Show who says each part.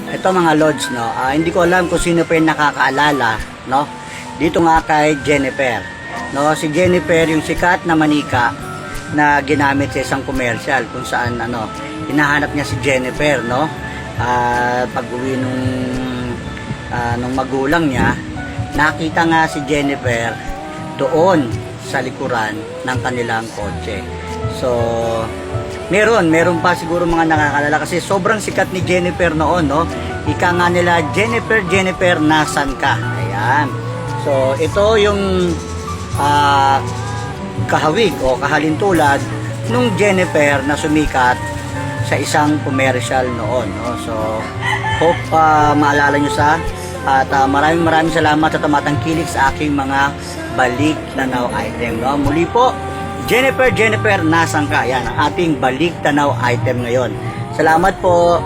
Speaker 1: Ito mga Lods, no? Hindi ko alam kung sino pa yung nakakaalala, no? Dito nga kay Jennifer. No, si Jennifer yung sikat na manika na ginamit sa isang commercial kung saan hinahanap niya si Jennifer, no? Pag-uwi nung magulang niya, nakita nga si Jennifer doon sa likuran ng kanilang kotse. So, meron pa siguro mga nakakalala kasi sobrang sikat ni Jennifer noon, no? Ika nga nila, Jennifer, nasan ka? Ayan. So, ito yung kahawig o kahalintulad nung Jennifer na sumikat sa isang commercial noon, no? So, hope maalala nyo at maraming salamat sa tumatangkilik sa aking mga balik tanaw item, no? Muli po, Jennifer, nasan ka? Yan ang ating balik tanaw item ngayon. Salamat po.